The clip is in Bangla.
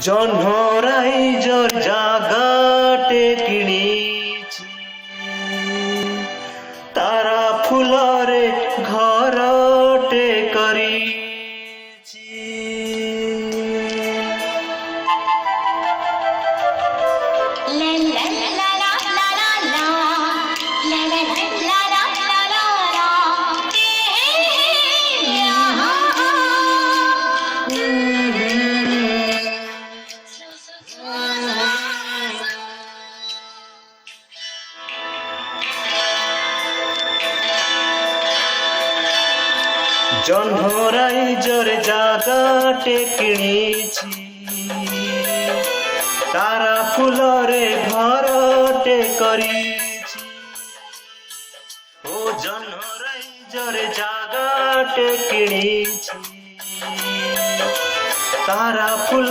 ଜହ୍ନରାଇଜର ଜାଗାଟେ କିଣିଛି, ତାରା ଫୁଲରେ ଘରଟେ କରିଛି। জহ্নরাইজর জাগাটে কিଣିছি, তারা ফুলরে ঘরটে করিছি। ও জহ্নরাইজর জাগাটে কিଣିছি, তারা ফুল